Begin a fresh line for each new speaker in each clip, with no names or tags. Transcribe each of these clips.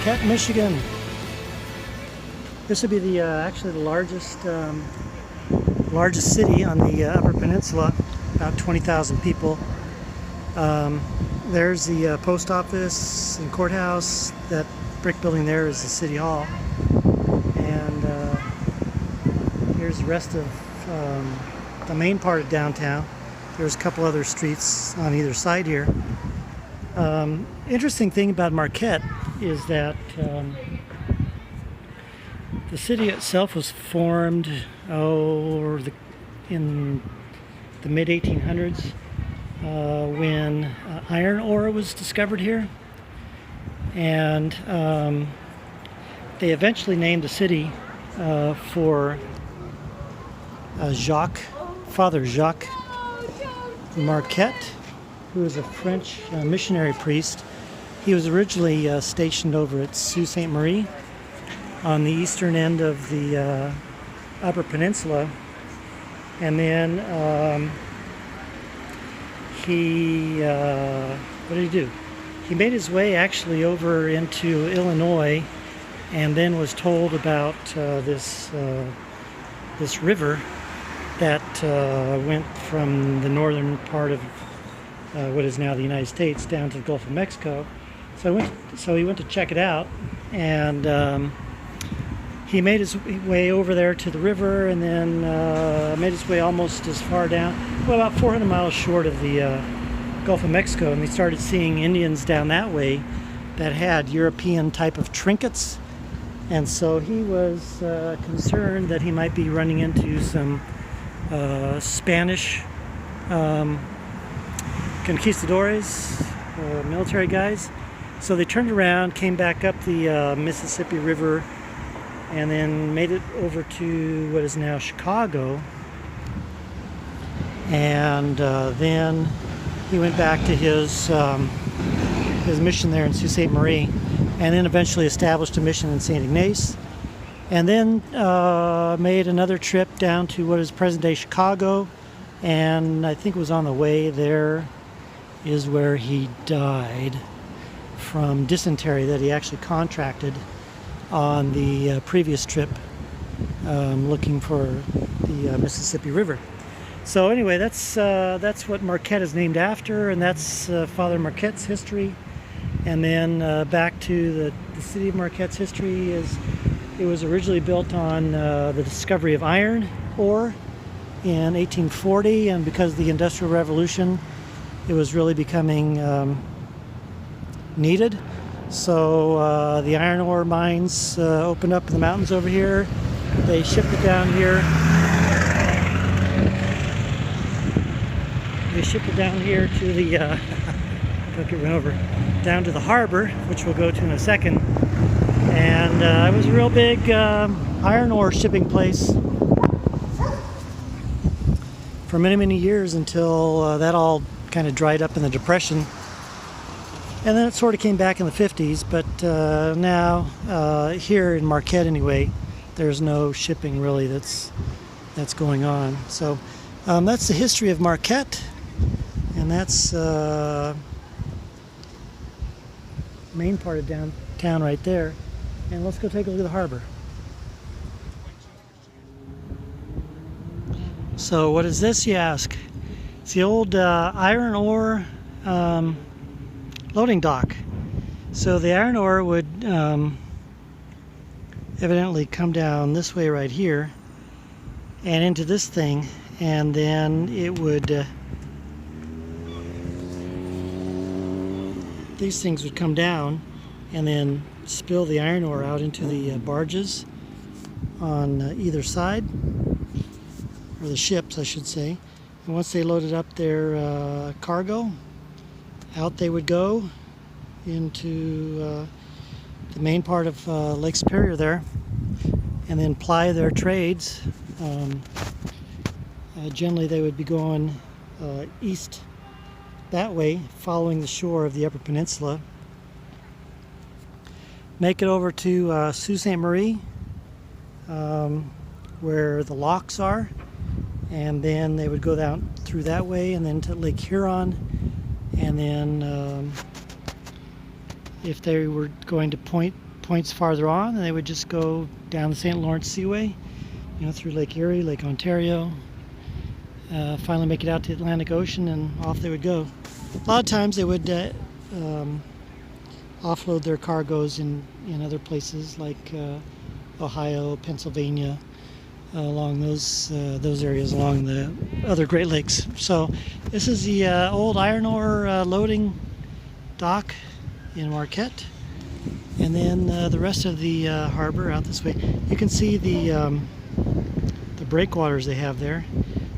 Marquette, Michigan. This would be the actually the largest city on the Upper Peninsula, about 20,000 people. There's the post office and courthouse. That brick building there is the city hall, and here's the rest of the main part of downtown. There's a couple other streets on either side here. Interesting thing about Marquette is that the city itself was formed in the mid-1800s when iron ore was discovered here, and they eventually named the city for Father Jacques Marquette, who was a French missionary priest. He was originally stationed over at Sault Ste. Marie on the eastern end of the Upper Peninsula, and then what did he do? He made his way actually over into Illinois, and then was told about this river that went from the northern part of what is now the United States down to the Gulf of Mexico. So he went to check it out, and he made his way over there to the river, and then made his way almost as far down, well, about 400 miles short of the Gulf of Mexico, and he started seeing Indians down that way that had European type of trinkets, and so he was concerned that he might be running into some Spanish conquistadores, military guys. So they turned around, came back up the Mississippi River, and then made it over to what is now Chicago. And then he went back to his mission there in Sault Ste. Marie, and then eventually established a mission in St. Ignace, and then made another trip down to what is present-day Chicago, and I think it was on the way there is where he died from dysentery that he actually contracted on the previous trip, looking for the Mississippi River. So anyway, that's what Marquette is named after, and that's Father Marquette's history. And then back to the city of Marquette's history is it was originally built on the discovery of iron ore in 1840, and because of the Industrial Revolution, it was really becoming needed. So the iron ore mines opened up in the mountains over here. They shipped it down here. They shipped it down here to the don't get run over, down to the harbor, which we'll go to in a second. And it was a real big iron ore shipping place for many, many years until that all kind of dried up in the Depression. And then it sort of came back in the 50s, but now here in Marquette anyway, there's no shipping really that's going on. So that's the history of Marquette, and that's main part of downtown right there. And let's go take a look at the harbor. So what is this, you ask? It's the old iron ore loading dock. So the iron ore would evidently come down this way right here and into this thing, and then it would these things would come down and then spill the iron ore out into the barges on either side, or the ships I should say. And once they loaded up their cargo, out they would go into the main part of Lake Superior there, and then ply their trades. Generally they would be going east that way, following the shore of the Upper Peninsula. Make it over to Sault Ste. Marie, where the locks are, and then they would go down through that way and then to Lake Huron, and then if they were going to point points farther on, and they would just go down the St. Lawrence Seaway, through Lake Erie, Lake Ontario, finally make it out to the Atlantic Ocean, and off they would go. A lot of times they would offload their cargoes in other places like Ohio, Pennsylvania, along those areas along the other Great Lakes. So this is the old iron ore loading dock in Marquette, and then the rest of the harbor out this way. You can see the breakwaters they have there.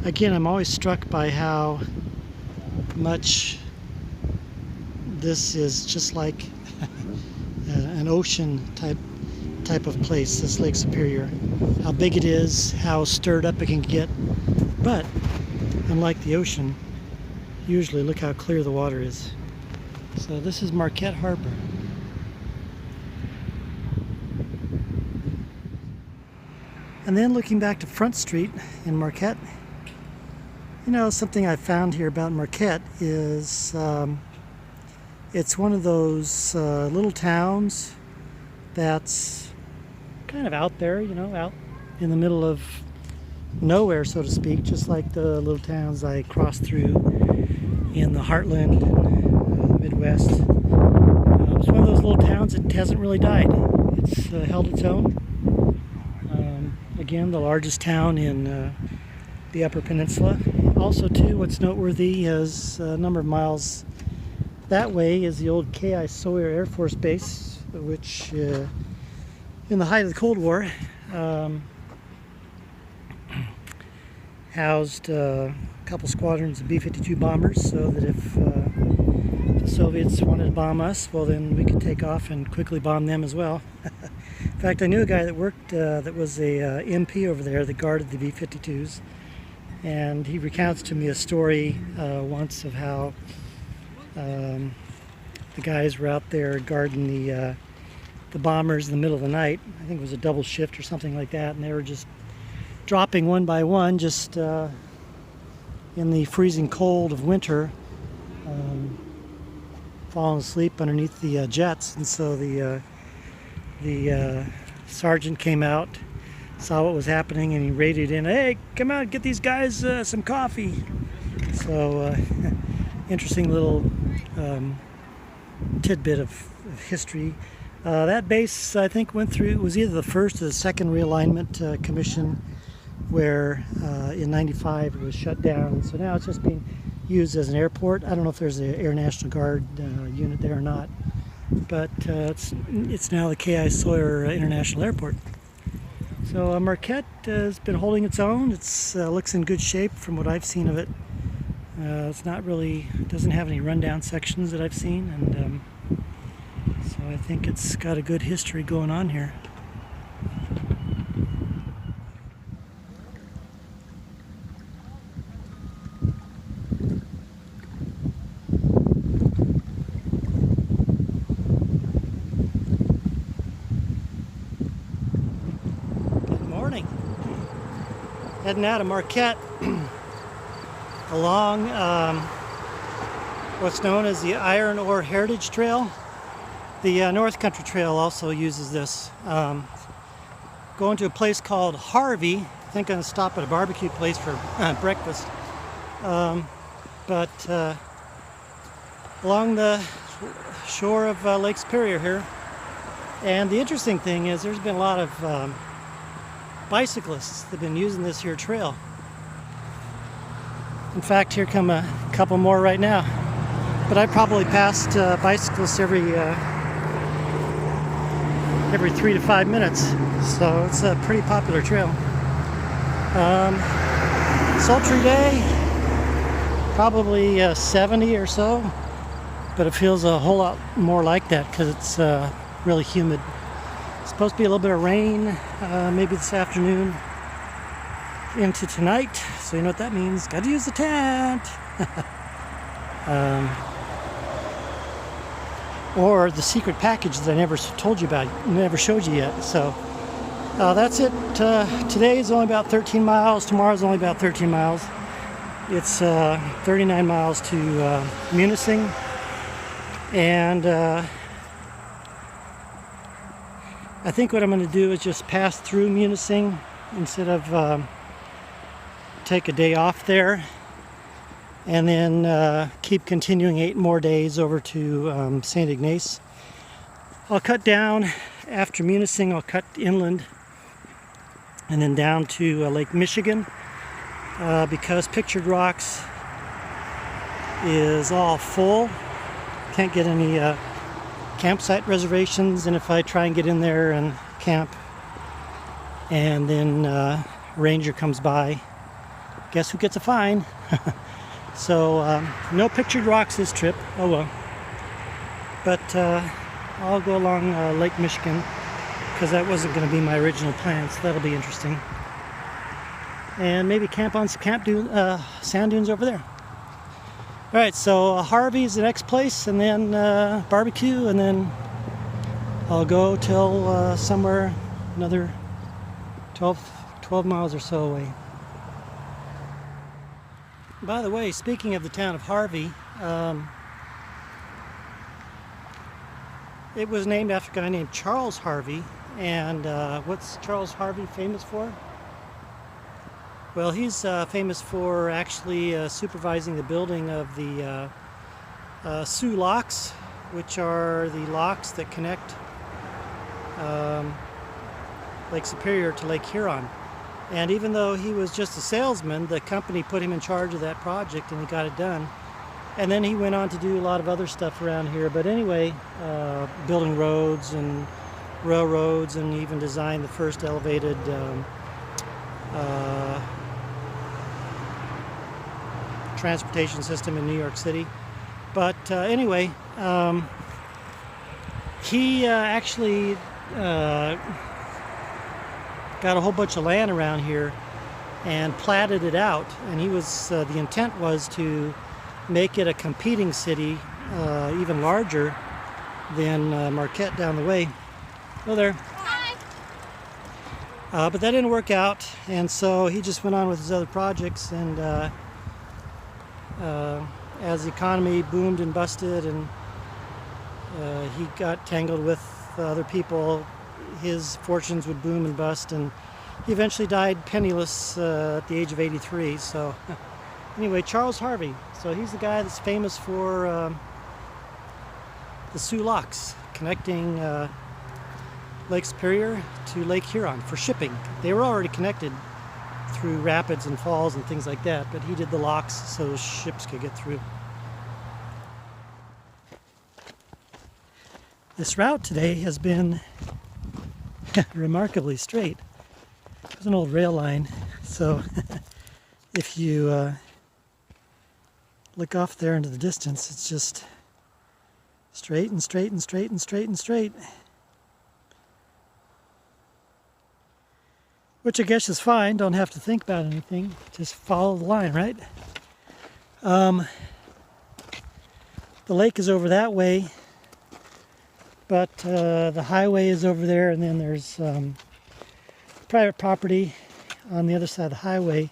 Again, I'm always struck by how much this is just like an ocean type of place, this Lake Superior. How big it is, how stirred up it can get. But unlike the ocean, usually look how clear the water is. So this is Marquette Harbor. And then looking back to Front Street in Marquette, something I found here about Marquette is it's one of those little towns that's kind of out there, out in the middle of nowhere, so to speak, just like the little towns I crossed through in the heartland and the Midwest. It's one of those little towns that hasn't really died. It's held its own. Again, the largest town in the Upper Peninsula. Also, too, what's noteworthy is a number of miles that way is the old K.I. Sawyer Air Force Base, which in the height of the Cold War housed a couple squadrons of B-52 bombers, so that if the Soviets wanted to bomb us, well, then we could take off and quickly bomb them as well. In fact, I knew a guy that worked, that was a MP over there that guarded the B-52s, and he recounts to me a story once of how the guys were out there guarding the bombers in the middle of the night. I think it was a double shift or something like that, and they were just dropping one by one, just in the freezing cold of winter, falling asleep underneath the jets. And so the sergeant came out, saw what was happening, and he radioed in, "Hey, come out, get these guys some coffee." So interesting little tidbit of history. That base, I think, went through, it was either the first or the second realignment commission, where in '95 it was shut down. So now it's just being used as an airport. I don't know if there's an Air National Guard unit there or not, but it's now the K.I. Sawyer International Airport. So Marquette has been holding its own. It looks in good shape from what I've seen of it. It's not really, doesn't have any rundown sections that I've seen, and so I think it's got a good history going on here. Good morning. Heading out of Marquette along what's known as the Iron Ore Heritage Trail. The North Country Trail also uses this. Going to a place called Harvey. I think I'm going to stop at a barbecue place for breakfast. But along the shore of Lake Superior here. And the interesting thing is there's been a lot of bicyclists that have been using this here trail. In fact, here come a couple more right now. But I probably passed bicyclists every 3 to 5 minutes. So it's a pretty popular trail. Sultry day, probably 70 or so. But it feels a whole lot more like that because it's really humid. It's supposed to be a little bit of rain, maybe this afternoon into tonight, so you know what that means. Got to use the tent. Or the secret package that I never told you about, never showed you yet. So that's it. Today is only about 13 miles. Tomorrow is only about 13 miles. It's 39 miles to Munising, and I think what I'm going to do is just pass through Munising instead of take a day off there, and then keep continuing 8 more days over to St. Ignace. I'll cut down after Munising. I'll cut inland and then down to Lake Michigan because Pictured Rocks is all full. Can't get any campsite reservations, and if I try and get in there and camp and then ranger comes by, guess who gets a fine? So no Pictured Rocks this trip. Oh well. But I'll go along Lake Michigan because that wasn't going to be my original plan, so that'll be interesting. And maybe camp on some sand dunes over there. All right, so Harvey is the next place, and then barbecue, and then I'll go till somewhere another 12 miles or so away. By the way, speaking of the town of Harvey, it was named after a guy named Charles Harvey. And what's Charles Harvey famous for? Well, he's famous for actually supervising the building of the Soo locks, which are the locks that connect Lake Superior to Lake Huron. And even though he was just a salesman, the company put him in charge of that project and he got it done. And then he went on to do a lot of other stuff around here. But anyway, building roads and railroads, and even designed the first elevated transportation system in New York City. But anyway, he actually got a whole bunch of land around here and platted it out, and he was the intent was to make it a competing city, even larger than Marquette down the way. Hello there.
Hi.
But that didn't work out, and so he just went on with his other projects, and as the economy boomed and busted and he got tangled with other people, his fortunes would boom and bust, and he eventually died penniless at the age of 83. So anyway, Charles Harvey. So he's the guy that's famous for the Soo locks connecting Lake Superior to Lake Huron for shipping. They were already connected through rapids and falls and things like that, but he did the locks so ships could get through. This route today has been remarkably straight. There's an old rail line, so if you look off there into the distance, it's just straight and straight and straight and straight and straight. Which I guess is fine, don't have to think about anything, just follow the line, right? The lake is over that way, but the highway is over there, and then there's private property on the other side of the highway,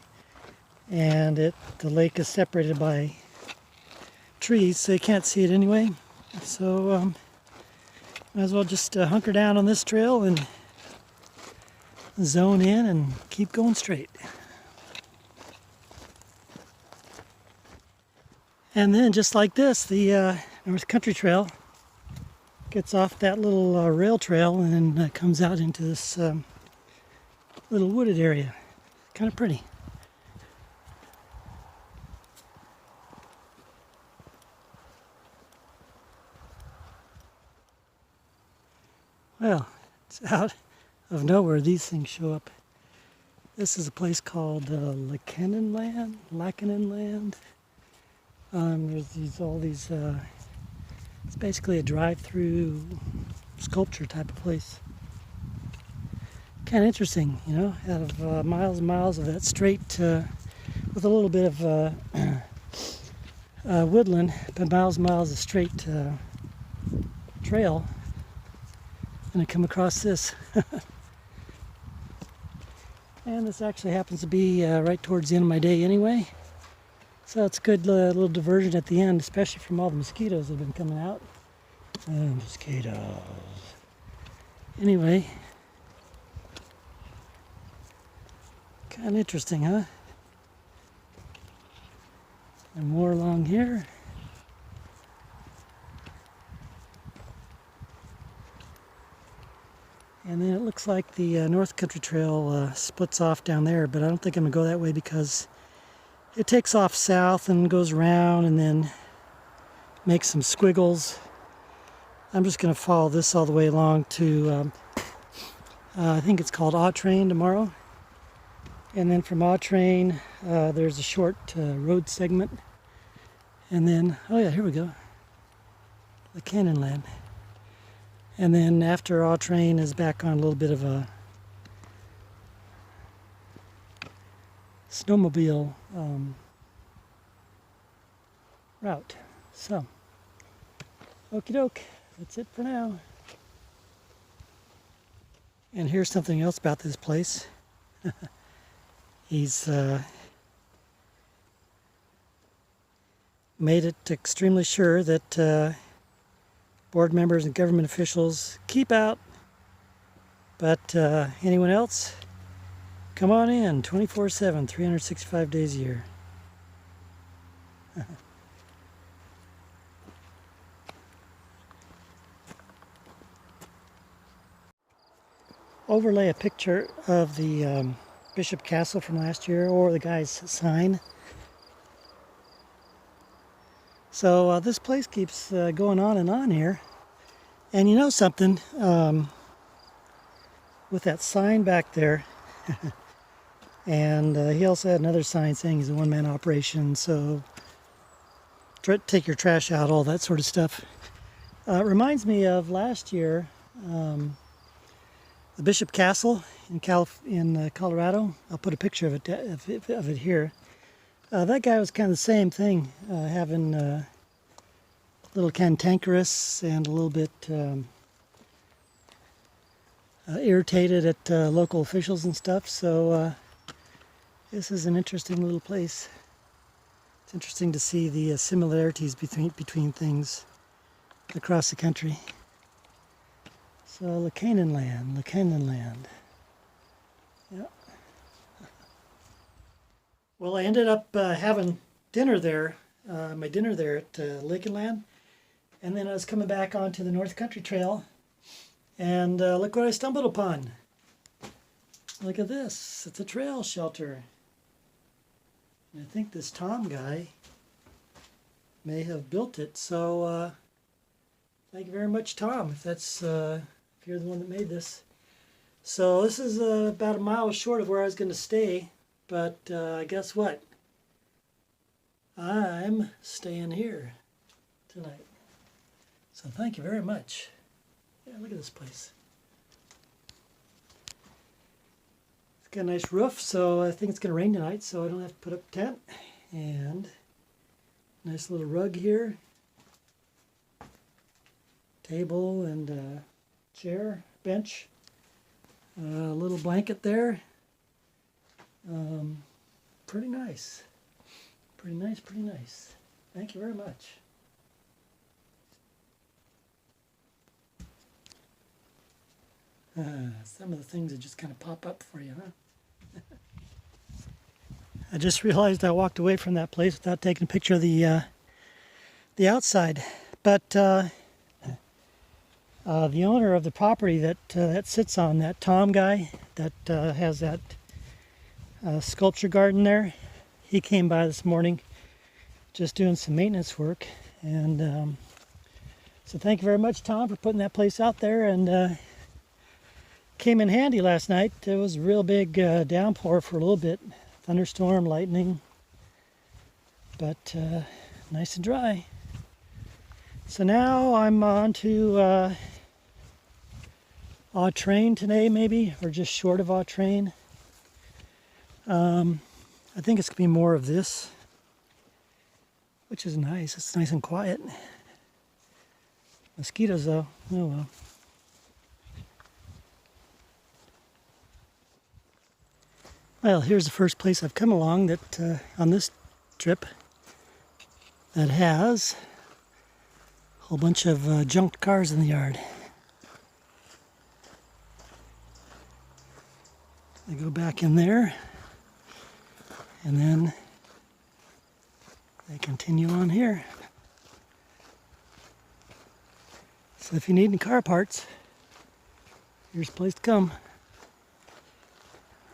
and the lake is separated by trees, so you can't see it anyway. So might as well just hunker down on this trail and zone in and keep going straight. And then just like this, the North Country Trail gets off that little rail trail and comes out into this little wooded area. Kind of pretty. Well, it's out of nowhere these things show up. This is a place called Lackinen Land. There's all these, it's basically a drive-through sculpture type of place. Kind of interesting, you know, out of miles and miles of that straight, with a little bit of woodland, but miles and miles of straight trail, and I come across this. And this actually happens to be right towards the end of my day anyway. So it's a good little diversion at the end, especially from all the mosquitoes that have been coming out. Mosquitoes. Anyway, kind of interesting, huh? And more along here. And then it looks like the North Country Trail splits off down there, but I don't think I'm going to go that way because it takes off south and goes around and then makes some squiggles. I'm just going to follow this all the way along to, I think it's called Autrain tomorrow. And then from Autrain, there's a short road segment. And then, oh yeah, here we go. The Canyonland. And then after Autrain is back on a little bit of a snowmobile route. So, okie doke, that's it for now. And here's something else about this place. He's made it extremely sure that board members and government officials keep out, but anyone else, come on in 24/7, 365 days a year. Overlay a picture of the Bishop Castle from last year or the guy's sign. So this place keeps going on and on here. And you know something, with that sign back there, and he also had another sign saying he's a one-man operation, so take your trash out, all that sort of stuff. It reminds me of last year, the Bishop Castle in Colorado. I'll put a picture of it here. That guy was kind of the same thing, having a little cantankerous and a little bit irritated at local officials and stuff. So this is an interesting little place. It's interesting to see the similarities between things across the country. So Canyonland. Yeah. Well, I ended up having dinner there, my dinner there at Lakenland, and then I was coming back onto the North Country Trail, and look what I stumbled upon. Look at this. It's a trail shelter. And I think this Tom guy may have built it, so thank you very much, Tom, if you're the one that made this. So this is about a mile short of where I was going to stay, but guess what? I'm staying here tonight. So thank you very much. Yeah, look at this place. It's got a nice roof, so I think it's going to rain tonight, so I don't have to put up a tent. And nice little rug here. Table and chair, bench. A little blanket there. Pretty nice. Pretty nice. Thank you very much. Some of the things that just kind of pop up for you, huh? I just realized I walked away from that place without taking a picture of the outside. But the owner of the property that sits on, that Tom guy that has that sculpture garden there, he came by this morning just doing some maintenance work. And so thank you very much, Tom, for putting that place out there, and came in handy last night. It was a real big downpour for a little bit, thunderstorm, lightning, but nice and dry. So now I'm on to Autrain today, maybe, or just short of Autrain. I think it's going to be more of this, which is nice. It's nice and quiet. Mosquitoes, though, oh well. Well, here's the first place I've come along that on this trip that has a whole bunch of junked cars in the yard. They go back in there, and then they continue on here. So if you need any car parts, here's a place to come.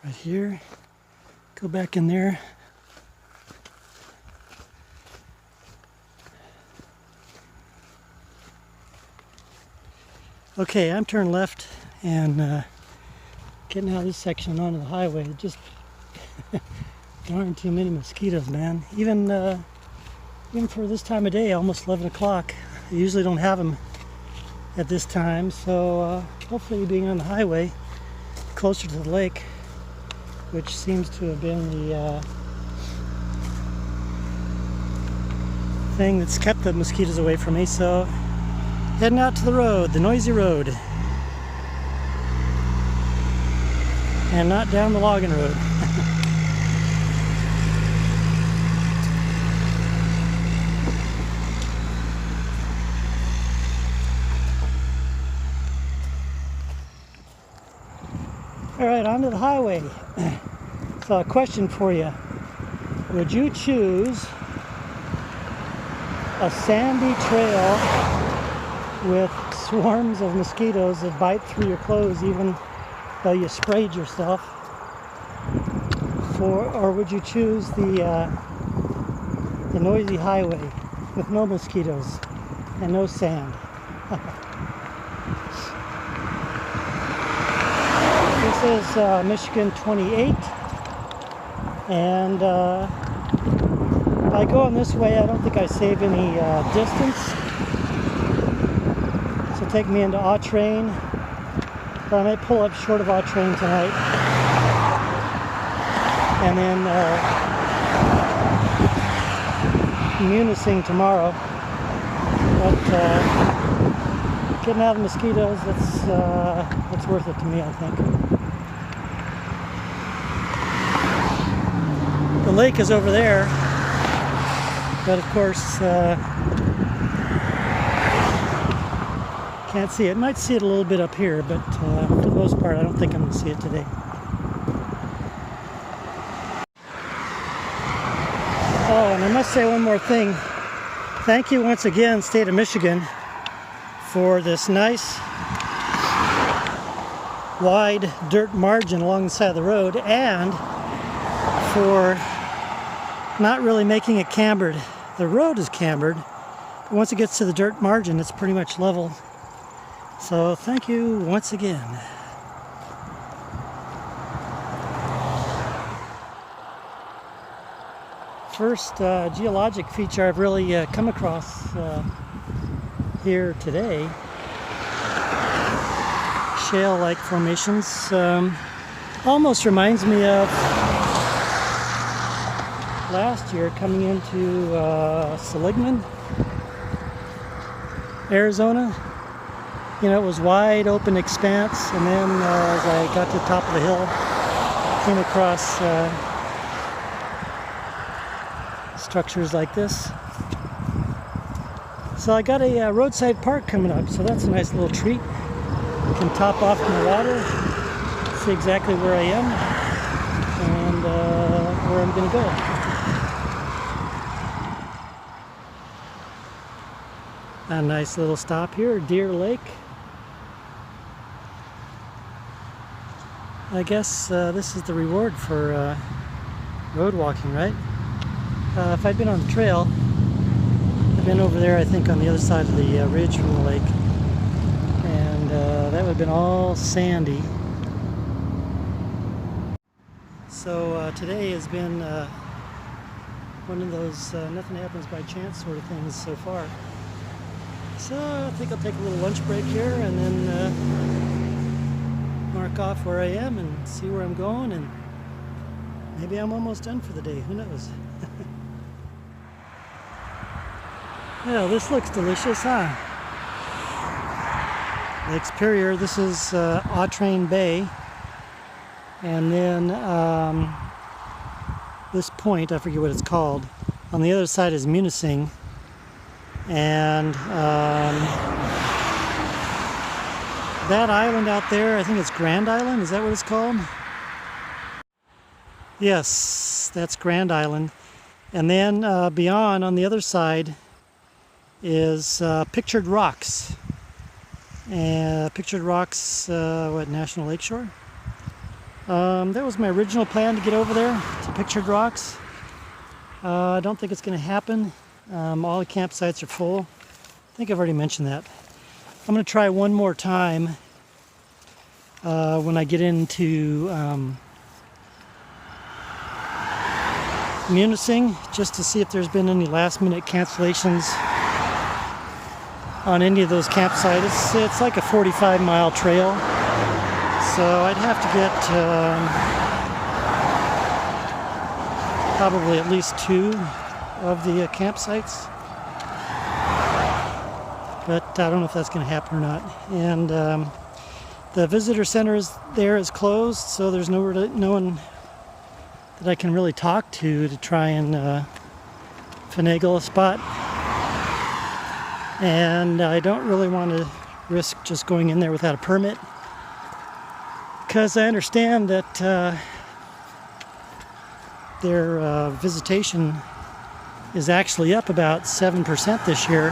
Right here, go back in there. Okay, I'm turning left and getting out of this section onto the highway. Just darn too many mosquitoes, man. Even for this time of day, almost 11 o'clock. I usually don't have them at this time, so hopefully being on the highway closer to the lake, which seems to have been the thing that's kept the mosquitoes away from me. So heading out to the road, the noisy road, and not down the logging road. All right, onto the highway. So a question for you. Would you choose a sandy trail with swarms of mosquitoes that bite through your clothes even though you sprayed yourself, or would you choose the noisy highway with no mosquitoes and no sand? This is Michigan 28, and by going this way, I don't think I save any distance. So take me into Autrain, but I might pull up short of Autrain tonight, and then Munising tomorrow. But getting out of the mosquitoes, that's worth it to me, I think. The lake is over there, but of course can't see it. Might see it a little bit up here, but for the most part I don't think I'm going to see it today. Oh, and I must say one more thing. Thank you once again, State of Michigan, for this nice wide dirt margin along the side of the road, and for not really making it cambered. The road is cambered, but once it gets to the dirt margin, it's pretty much level. So thank you once again. First geologic feature I've really come across here today. Shale-like formations. Almost reminds me of last year coming into Seligman, Arizona. You know, it was wide open expanse, and then as I got to the top of the hill, came across structures like this. So I got a roadside park coming up, so that's a nice little treat. I can top off my water, see exactly where I am, and where I'm going to go. A nice little stop here, Deer Lake. I guess this is the reward for road walking, right? If I'd been on the trail, I've been over there, I think, on the other side of the ridge from the lake, and that would have been all sandy. So today has been one of those nothing happens by chance sort of things so far. So I think I'll take a little lunch break here and then mark off where I am and see where I'm going, and maybe I'm almost done for the day, who knows. Well, this looks delicious, huh? Lake Superior, this is Autrain Bay, and then this point, I forget what it's called, on the other side is Munising, and that island out there, I think it's Grand Island, is that what it's called? Yes, that's Grand Island. And then beyond on the other side is Pictured Rocks. Pictured Rocks, National Lakeshore? That was my original plan to get over there to Pictured Rocks. I don't think it's going to happen. All the campsites are full. I think I've already mentioned that. I'm going to try one more time when I get into Munising, just to see if there's been any last minute cancellations on any of those campsites. It's like a 45-mile trail, so I'd have to get probably at least 2 of the campsites, but I don't know if that's going to happen or not. And the visitor center is closed, so there's no one that I can really talk to try and finagle a spot. And I don't really want to risk just going in there without a permit, because I understand that their visitation is actually up about 7% this year,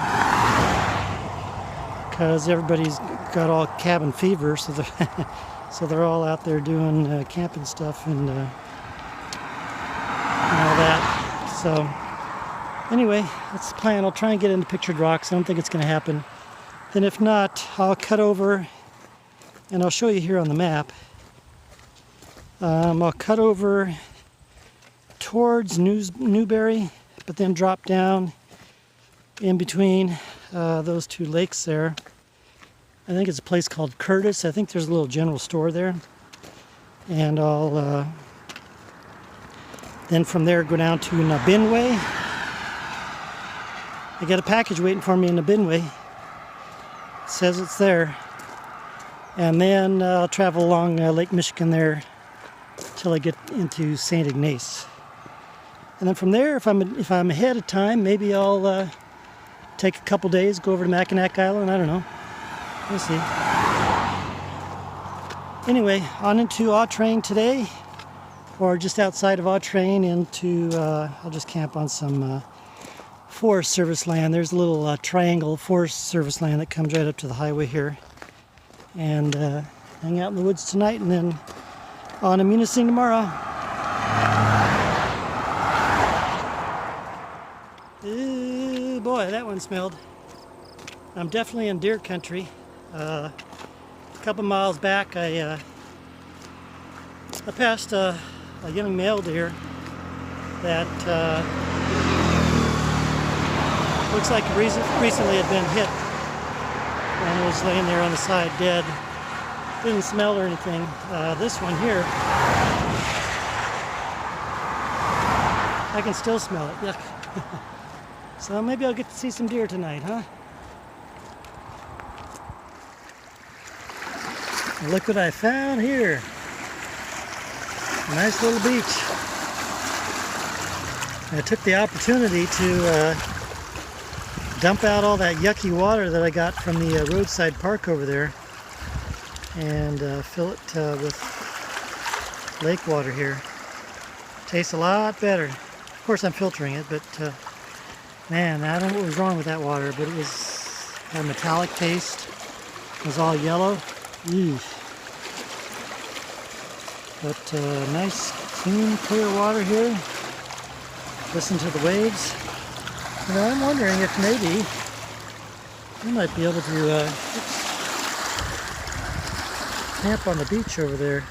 because everybody's got all cabin fever, so they're all out there doing camping stuff and all that. So anyway, that's the plan. I'll try and get into Pictured Rocks. I don't think it's going to happen. Then if not, I'll cut over, and I'll show you here on the map. I'll cut over towards Newberry, but then drop down in between those 2 lakes there. I think it's a place called Curtis. I think there's a little general store there. And I'll then from there go down to Nabinwe. I got a package waiting for me in Nabinwe. It says it's there. And then I'll travel along Lake Michigan there till I get into St. Ignace. And then from there, if I'm ahead of time, maybe I'll take a couple days, go over to Mackinac Island. I don't know. We'll see. Anyway, on into Autrain today, or just outside of Autrain into, I'll just camp on some Forest Service land. There's a little triangle Forest Service land that comes right up to the highway here. And hang out in the woods tonight, and then on to Munising tomorrow. Ooh, boy, that one smelled. I'm definitely in deer country. A couple miles back, I passed a young male deer that looks like recently had been hit and was laying there on the side dead. Didn't smell or anything. This one here, I can still smell it. Yuck. So maybe I'll get to see some deer tonight, huh? Look what I found here. A nice little beach. I took the opportunity to dump out all that yucky water that I got from the roadside park over there and fill it with lake water here. Tastes a lot better. Of course I'm filtering it, but man, I don't know what was wrong with that water, but it had a metallic taste. It was all yellow. Eesh. But nice, clean, clear water here. Listen to the waves. And I'm wondering if maybe we might be able to camp on the beach over there.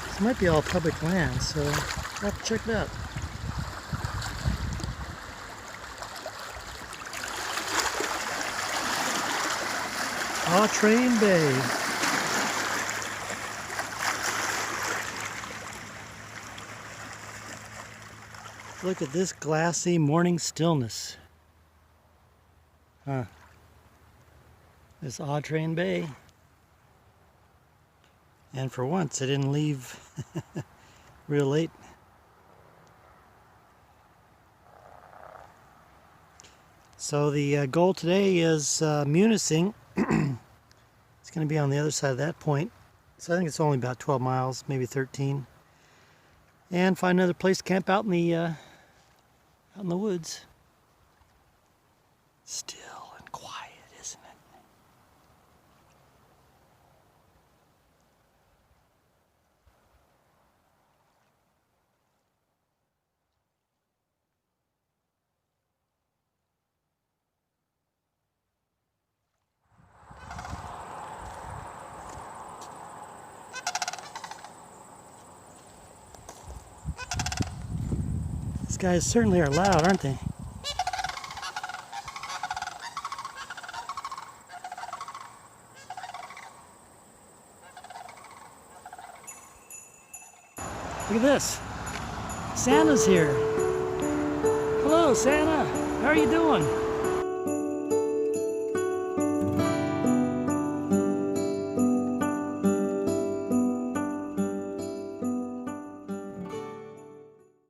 This might be all public land, so I'll have to check it out. Autrain Bay. Look at this glassy morning stillness. Huh. This Autrain Bay. And for once, I didn't leave real late. So the goal today is Munising. It's going to be on the other side of that point. So I think it's only about 12 miles, maybe 13. and find another place to camp out in the woods. Still and quiet, isn't it? These guys certainly are loud, aren't they? Look at this. Santa's here. Hello, Santa. How are you doing?